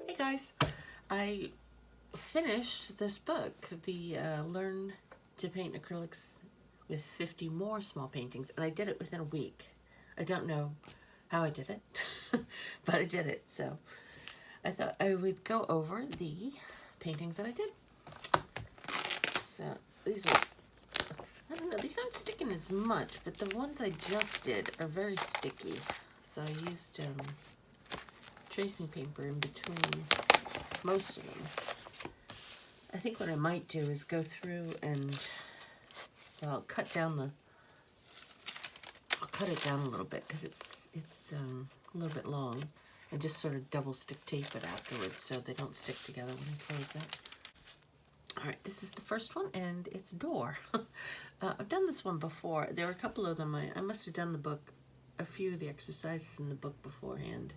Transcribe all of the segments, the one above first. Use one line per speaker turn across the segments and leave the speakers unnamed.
Hey guys, I finished this book, the Learn to Paint Acrylics with 50 more small paintings, and I did it within a week. I don't know how I did it, but I did it. So I thought I would go over the paintings that I did. So these are, I don't know, these aren't sticking as much, but the ones I just did are very sticky. So I used tracing paper in between most of them. I think what I might do is go through and I'll cut it down a little bit because it's a little bit long, and just sort of double stick tape it afterwards so they don't stick together when I close it. All right, this is the first one, and it's door. I've done this one before. There were a couple of them. I must have done a few of the exercises in the book beforehand,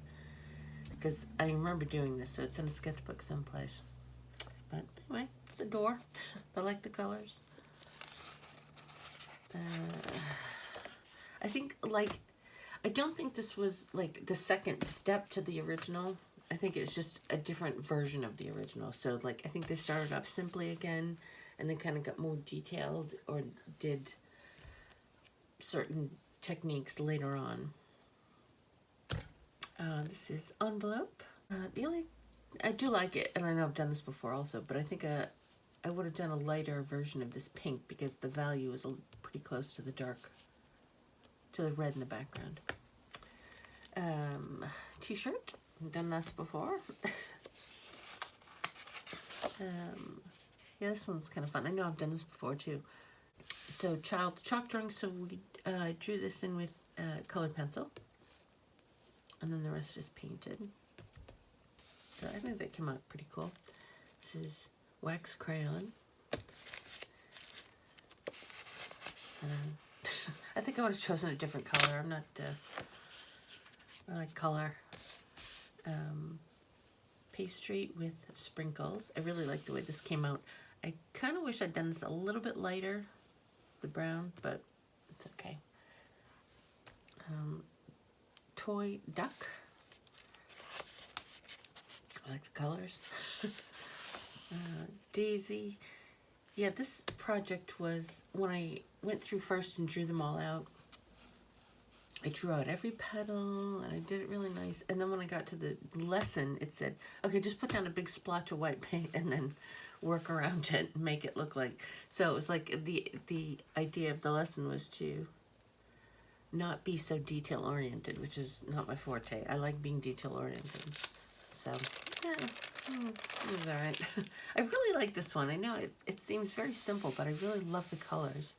because I remember doing this, so it's in a sketchbook someplace. But anyway, it's a door. I like the colors. I think, I don't think this was like the second step to the original. I think it was just a different version of the original. So I think they started off simply again and then kind of got more detailed or did certain techniques later on. This is envelope. I do like it, and I know I've done this before also, but I think I would have done a lighter version of this pink because the value is pretty close to the red in the background. T-shirt. I've done this before. Yeah, this one's kind of fun. I know I've done this before too. So child chalk drawing. So we drew this in with colored pencil, and then the rest is painted. So I think that came out pretty cool. This is wax crayon. I think I would have chosen a different color. I'm not. I like color. Pastry with sprinkles. I really like the way this came out. I kind of wish I'd done this a little bit lighter, the brown, but it's okay. Toy duck. I like the colors. Daisy. Yeah, this project was when I went through first and drew them all out. I drew out every petal and I did it really nice. And then when I got to the lesson, it said, okay, just put down a big splotch of white paint and then work around it and make it look like. So it was like the idea of the lesson was to not be so detail oriented, which is not my forte. I like being detail oriented. So yeah, it was all right. I really like this one. I know it seems very simple, but I really love the colors.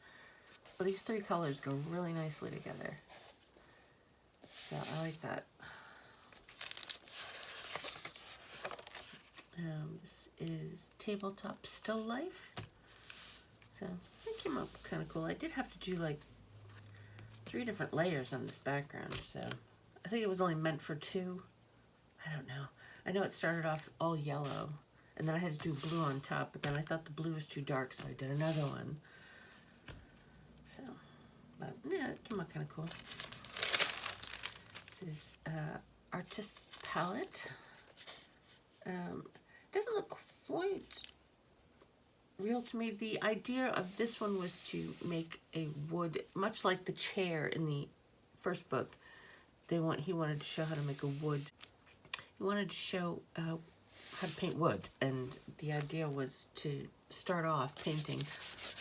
Well, these three colors go really nicely together. So I like that. This is tabletop still life. So it came up kind of cool. I did have to do like 3 different layers on this background, so I think it was only meant for 2. I don't know. I know it started off all yellow, and then I had to do blue on top, but then I thought the blue was too dark, so I did another one. So, but yeah, it came out kind of cool. This is Artist's Palette. Doesn't look quite real to me. The idea of this one was to make a wood, much like the chair in the first book. He wanted to show how to make a wood. He wanted to show how to paint wood, and the idea was to start off painting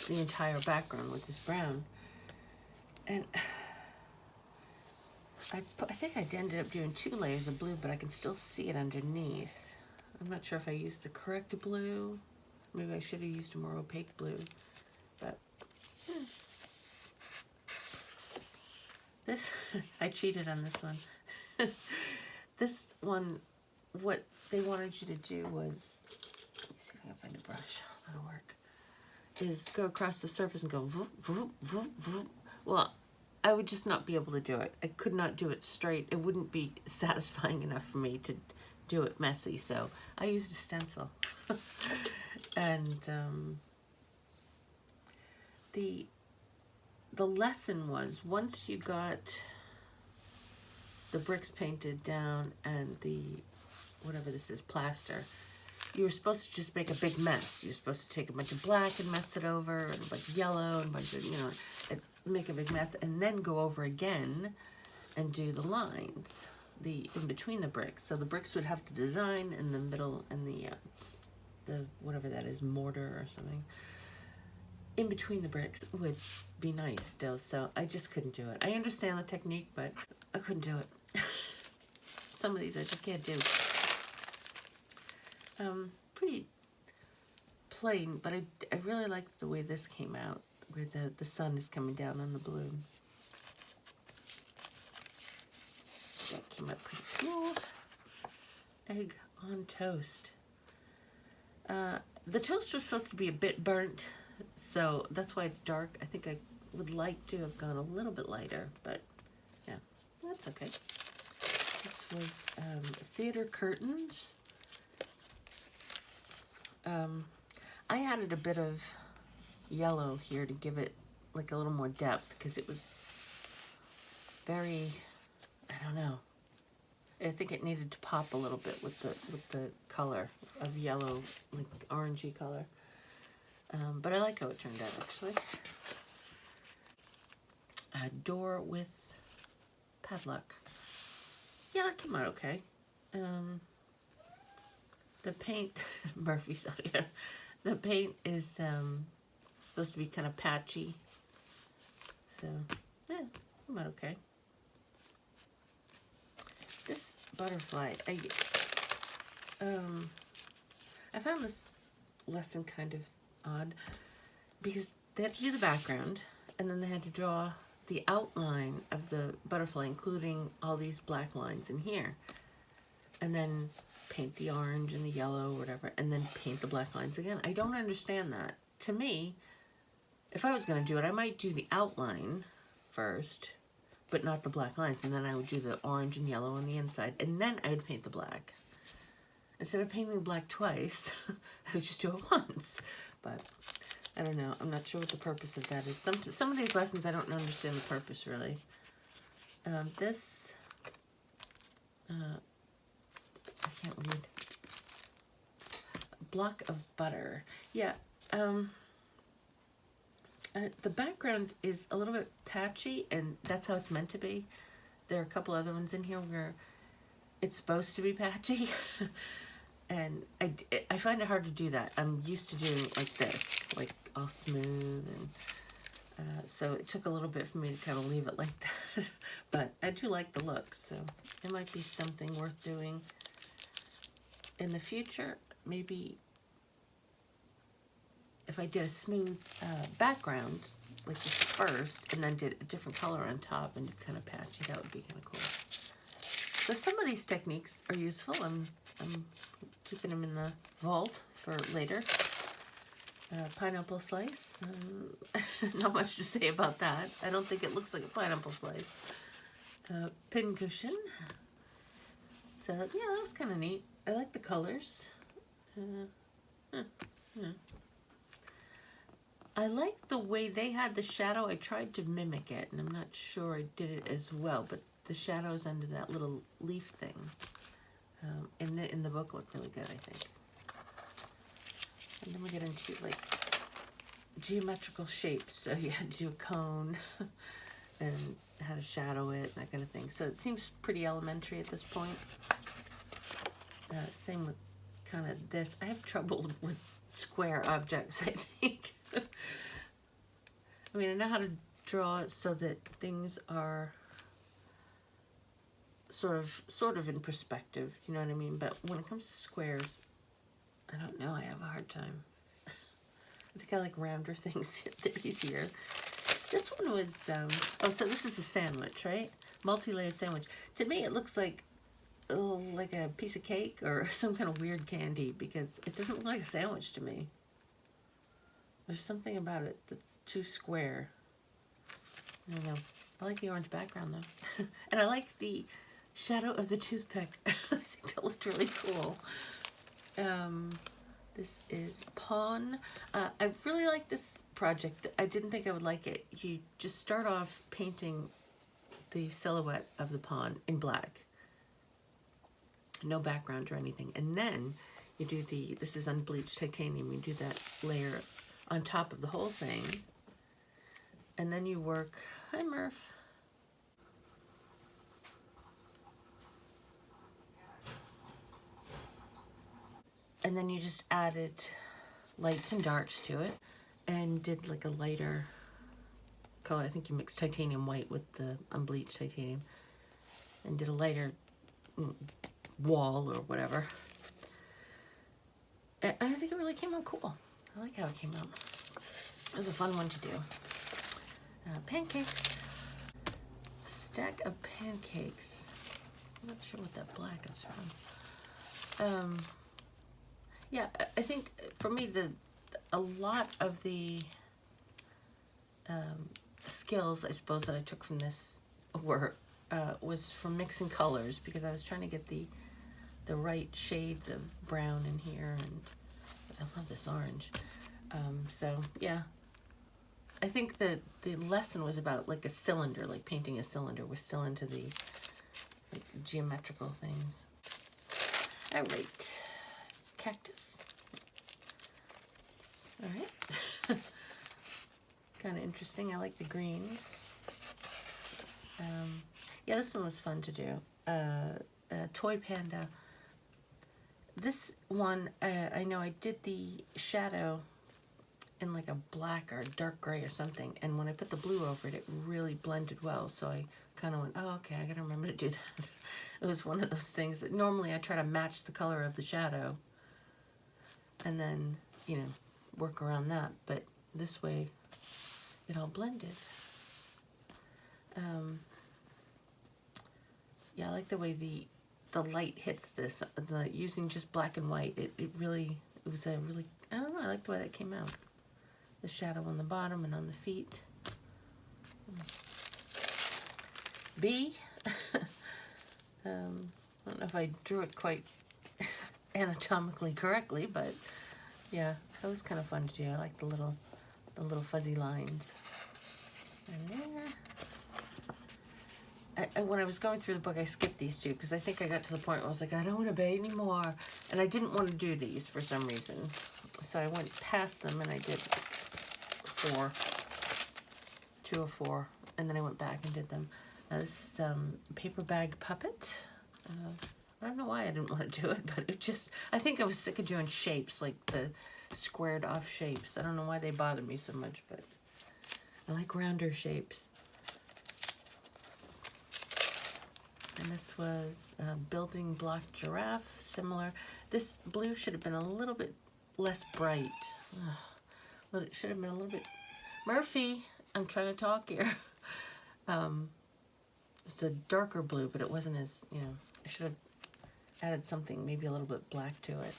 the entire background with this brown. And I think I ended up doing 2 layers of blue, but I can still see it underneath. I'm not sure if I used the correct blue. Maybe I should have used a more opaque blue, but this, I cheated on this one. This one, what they wanted you to do was, let me see if I can find a brush that'll work, is go across the surface and go voop, voop, voop, voop. Well, I would just not be able to do it. I could not do it straight. It wouldn't be satisfying enough for me to do it messy, so I used a stencil. And the lesson was, once you got the bricks painted down and the, whatever this is, plaster, you were supposed to just make a big mess. You're supposed to take a bunch of black and mess it over, and a bunch of yellow, and a bunch of, and make a big mess, and then go over again and do the lines, the in between the bricks. So the bricks would have the design in the middle, and the whatever that is, mortar or something, in between the bricks would be nice still. So I just couldn't do it. I understand the technique, but I couldn't do it. Some of these I just can't do. Pretty plain, but I really like the way this came out, where the sun is coming down on the blue. That came out pretty cool. Egg on toast. The toast was supposed to be a bit burnt, so that's why it's dark. I think I would like to have gone a little bit lighter, but yeah, that's okay. This was theater curtains. I added a bit of yellow here to give it like a little more depth, because it was very, I don't know, I think it needed to pop a little bit with the color of yellow, like orangey color. But I like how it turned out, actually. A door with padlock. Yeah, that came out okay. The paint, Murphy's out here. The paint is supposed to be kind of patchy. So, yeah, came out okay. This butterfly, I found this lesson kind of odd, because they had to do the background, and then they had to draw the outline of the butterfly, including all these black lines in here, and then paint the orange and the yellow or whatever, and then paint the black lines again. I don't understand that. To me, if I was going to do it, I might do the outline first, but not the black lines, and then I would do the orange and yellow on the inside, and then I would paint the black. Instead of painting black twice, I would just do it once. But I don't know. I'm not sure what the purpose of that is. Some of these lessons I don't understand the purpose, really. This, I can't read. A block of butter. Yeah. The background is a little bit patchy, and that's how it's meant to be. There are a couple other ones in here where it's supposed to be patchy, and I find it hard to do that. I'm used to doing like this, like all smooth, and so it took a little bit for me to kind of leave it like that. But I do like the look, so it might be something worth doing in the future. Maybe if I did a smooth background, like this first, and then did a different color on top and kind of patchy, that would be kind of cool. So some of these techniques are useful. I'm keeping them in the vault for later. Pineapple slice. Not much to say about that. I don't think it looks like a pineapple slice. Pin cushion. So yeah, that was kind of neat. I like the colors. I like the way they had the shadow. I tried to mimic it, and I'm not sure I did it as well, but the shadows under that little leaf thing in the book look really good, I think. And then we get into like geometrical shapes. So you had to do a cone and how to shadow it, and that kind of thing. So it seems pretty elementary at this point. Same with kind of this. I have trouble with square objects, I think. I mean, I know how to draw it so that things are sort of in perspective, you know what I mean? But when it comes to squares, I don't know, I have a hard time. I think I like rounder things. They're easier. This one was, oh, so this is a sandwich, right? Multi-layered sandwich. To me, it looks like a piece of cake or some kind of weird candy, because it doesn't look like a sandwich to me. There's something about it that's too square. I don't know. I like the orange background, though. And I like the shadow of the toothpick. I think that looked really cool. This is Pawn. I really like this project. I didn't think I would like it. You just start off painting the silhouette of the pond in black. No background or anything. And then you do this is unbleached titanium, you do that layer on top of the whole thing. And then you work, hi Murph. And then you just added lights and darks to it and did like a lighter color. I think you mixed titanium white with the unbleached titanium and did a lighter wall or whatever. And I think it really came out cool. I like how it came out. It was a fun one to do. Pancakes. Stack of pancakes. I'm not sure what that black is from. Yeah, I think for me a lot of the skills I suppose that I took from this was from mixing colors, because I was trying to get the right shades of brown in here, and I love this orange. So yeah, I think that the lesson was about like a cylinder, like painting a cylinder. We're still into the like geometrical things. All right. Cactus. All right. Kind of interesting. I like the greens. Yeah, this one was fun to do. Toy Panda. This one, I know I did the shadow in like a black or a dark gray or something, and when I put the blue over it, it really blended well. So I kind of went, oh, okay, I gotta remember to do that. It was one of those things that normally I try to match the color of the shadow and then, you know, work around that. But this way, it all blended. Yeah, I like the way the light hits this. Using just black and white, it was a really, I don't know, I like the way that came out. The shadow on the bottom and on the feet. Bee. I don't know if I drew it quite anatomically correctly, but yeah, that was kind of fun to do. I like the little fuzzy lines. And there. When I was going through the book, I skipped these two because I think I got to the point where I was like, I don't want to bait anymore, and I didn't want to do these for some reason. So I went past them and I did 2 or 4, and then I went back and did them. This is paper bag puppet. I don't know why I didn't want to do it, but it just, I think I was sick of doing shapes, like the squared off shapes. I don't know why they bother me so much, but I like rounder shapes. And this was building block giraffe, similar. This blue should have been a little bit less bright. It should have been a little bit, Murphy, I'm trying to talk here. It's a darker blue, but it wasn't as, you know, I should have added something, maybe a little bit black to it.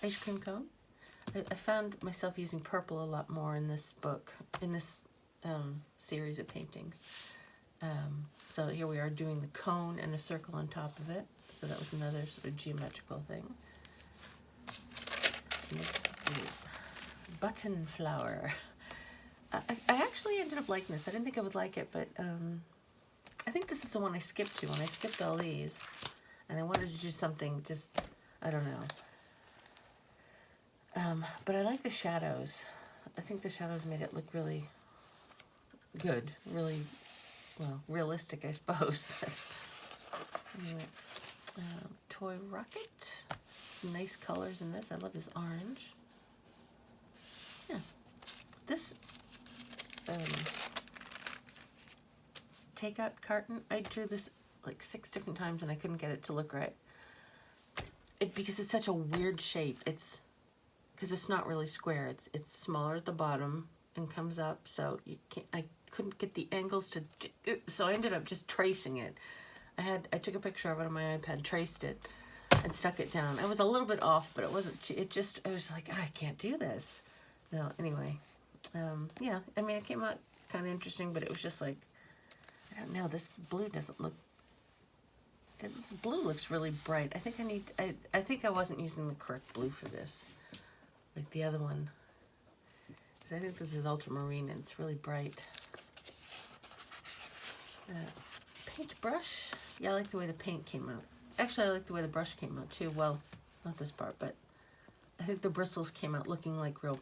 Ice cream cone. I found myself using purple a lot more in this book, in this series of paintings. So here we are doing the cone and a circle on top of it. So that was another sort of geometrical thing. And this is button flower. I actually ended up liking this. I didn't think I would like it, but I think this is the one I skipped to when I skipped all these. And I wanted to do something just, I don't know. But I like the shadows. I think the shadows made it look really good. Really, well, realistic, I suppose. But anyway, toy rocket. Nice colors in this. I love this orange. Yeah. This takeout carton, I drew this like 6 different times and I couldn't get it to look right. Because it's such a weird shape. It's because it's not really square. It's smaller at the bottom and comes up, so you can't. I couldn't get the angles to. So I ended up just tracing it. I took a picture of it on my iPad, traced it, and stuck it down. I was a little bit off, but it wasn't. I was like, I can't do this. No, anyway. Yeah, I mean, it came out kind of interesting, but it was just like, I don't know. This blue doesn't look. This blue looks really bright. I think I think I wasn't using the correct blue for this. Like the other one because I think this is ultramarine and it's really bright. Paintbrush. Yeah, I like the way the paint came out. Actually, I like the way the brush came out too. Well, not this part, but I think the bristles came out looking like real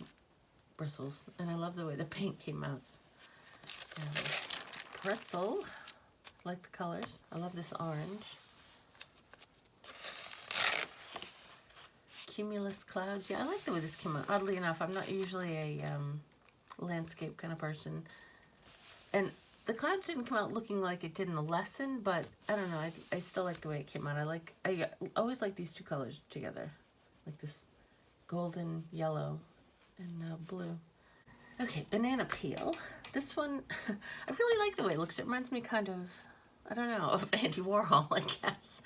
bristles. And I love the way the paint came out. Pretzel. I like the colors. I love this orange. Cumulus clouds. Yeah, I like the way this came out. Oddly enough, I'm not usually a landscape kind of person. And the clouds didn't come out looking like it did in the lesson, but I don't know. I still like the way it came out. I always like these two colors together, like this golden yellow and blue. Okay, banana peel. This one, I really like the way it looks. It reminds me kind of, I don't know, of Andy Warhol, I guess.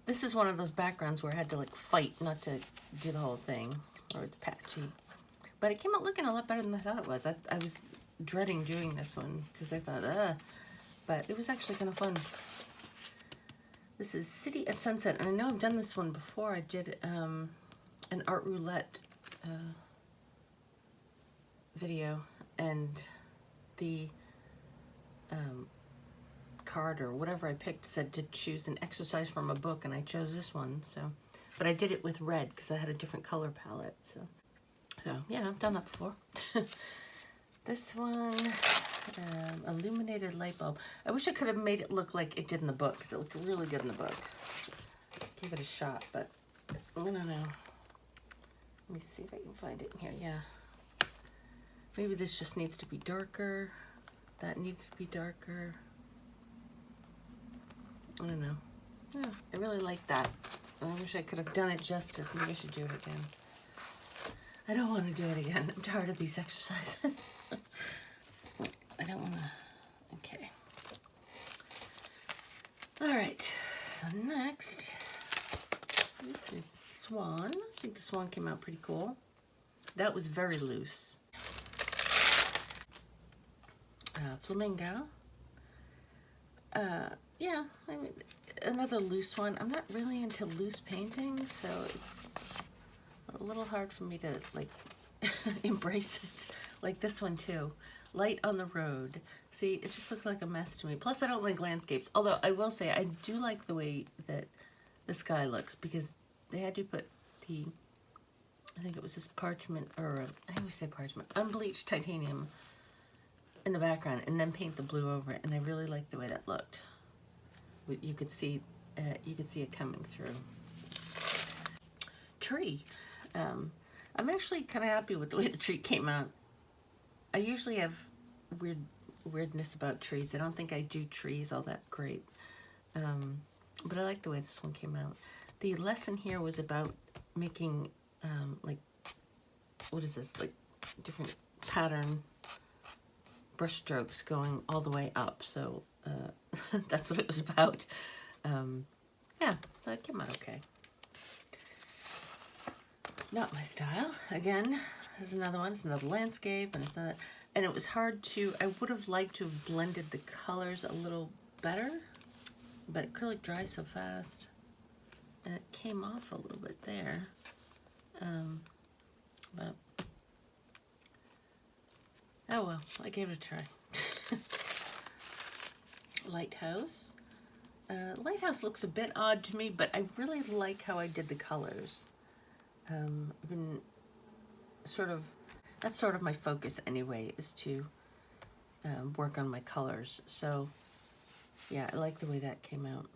This is one of those backgrounds where I had to like fight not to do the whole thing, or it's patchy. But it came out looking a lot better than I thought it was. I was dreading doing this one because I thought, but it was actually kind of fun. This is City at Sunset, and I know I've done this one before. I did an art roulette video, and the card or whatever I picked said to choose an exercise from a book, and I chose this one. So, but I did it with red because I had a different color palette. So yeah, I've done that before. This one, illuminated light bulb. I wish I could have made it look like it did in the book because it looked really good in the book. Give it a shot, but I don't know. Let me see if I can find it in here. Yeah. Maybe this just needs to be darker. That needs to be darker. I don't know. Yeah, I really like that. I wish I could have done it justice. Maybe I should do it again. I don't want to do it again. I'm tired of these exercises. I don't want to. Okay. All right. So next, swan. I think the swan came out pretty cool. That was very loose. Flamingo. Yeah, I mean, another loose one. I'm not really into loose painting, so it's a little hard for me to like embrace it. Like this one too. Light on the road. See, it just looks like a mess to me. Plus, I don't like landscapes. Although I will say I do like the way that the sky looks because they had to put the, I think it was this parchment, or I always say parchment, unbleached titanium in the background and then paint the blue over it. And I really like the way that looked. You could see it coming through. Tree. I'm actually kind of happy with the way the tree came out. I usually have weirdness about trees. I don't think I do trees all that great. But I like the way this one came out. The lesson here was about making, like, what is this? Like, different pattern brush strokes going all the way up. So, that's what it was about. Yeah, so it came out okay. Not my style. Again, there's another one. It's another landscape, and it's not. And it was hard to. I would have liked to have blended the colors a little better, but acrylic dries so fast, and it came off a little bit there. But oh well, I gave it a try. Lighthouse. Lighthouse looks a bit odd to me, but I really like how I did the colors. I've been that's sort of my focus anyway, is to work on my colors. So yeah, I like the way that came out.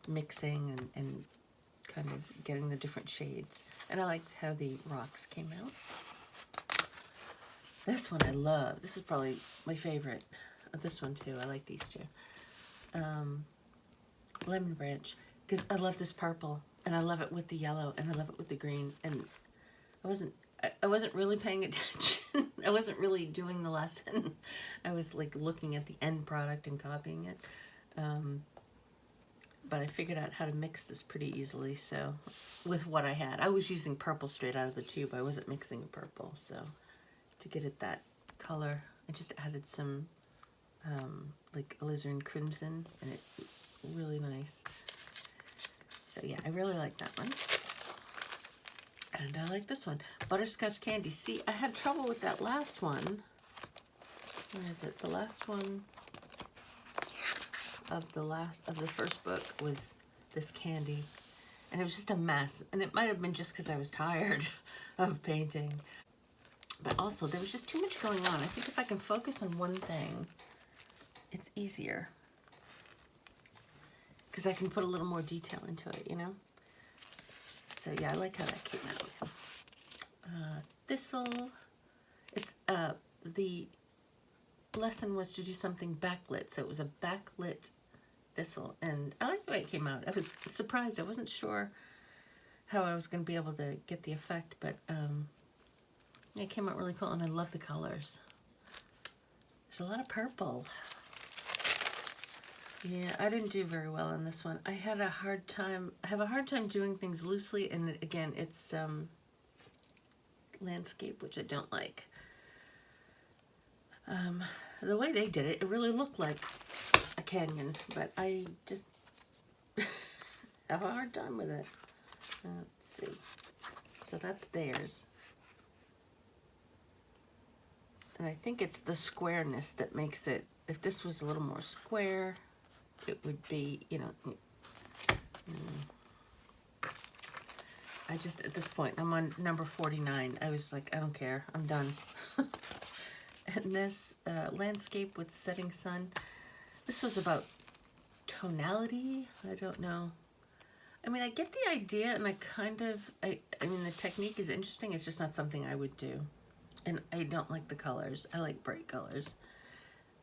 Mixing and kind of getting the different shades. And I liked how the rocks came out. This one I love. This is probably my favorite. This one too. I like these two. Lemon branch, because I love this purple, and I love it with the yellow, and I love it with the green. And I wasn't really paying attention. I wasn't really doing the lesson. I was like looking at the end product and copying it. But I figured out how to mix this pretty easily. So with what I had, I was using purple straight out of the tube. I wasn't mixing purple. So to get it that color, I just added some like alizarin crimson, and it's really nice. So yeah, I really like that one. And I like this one. Butterscotch Candy. See, I had trouble with that last one. Where is it? The last one of the first book was this candy. And it was just a mess. And it might have been just because I was tired of painting. But also, there was just too much going on. I think if I can focus on one thing, it's easier. Because I can put a little more detail into it, you know? So yeah, I like how that came out. Thistle. It's, the lesson was to do something backlit. So it was a backlit thistle. And I like the way it came out. I was surprised. I wasn't sure how I was going to be able to get the effect, but it came out really cool. And I love the colors. There's a lot of purple. Yeah, I didn't do very well on this one. I had a hard time, I have a hard time doing things loosely, and again, it's landscape, which I don't like. The way they did it, it really looked like a canyon, but I just have a hard time with it. Let's see. So that's theirs. And I think it's the squareness that makes it, if this was a little more square, it would be, you know, I just, at this point, I'm on number 49. I was like, I don't care, I'm done. And this landscape with setting sun, this was about tonality. I don't know. I mean, I get the idea, and I kind of, I mean, the technique is interesting. It's just not something I would do. And I don't like the colors. I like bright colors.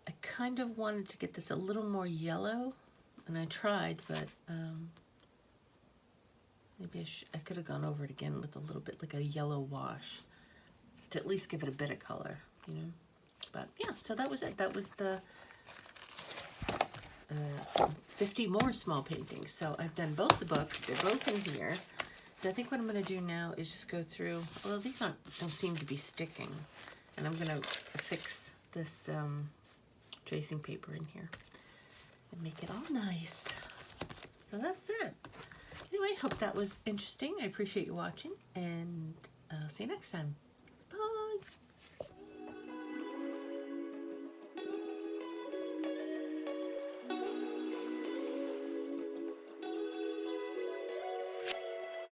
I kind of wanted to get this a little more yellow, and I tried, but maybe I could have gone over it again with a little bit like a yellow wash to at least give it a bit of color, you know. But yeah, so that was it. That was the 50 more small paintings. So I've done both the books. They're both in here. So I think what I'm going to do now is just go through, well, these don't seem to be sticking. And I'm going to fix this tracing paper in here and make it all nice. So that's it. Anyway, hope that was interesting. I appreciate you watching, and I'll see you next time.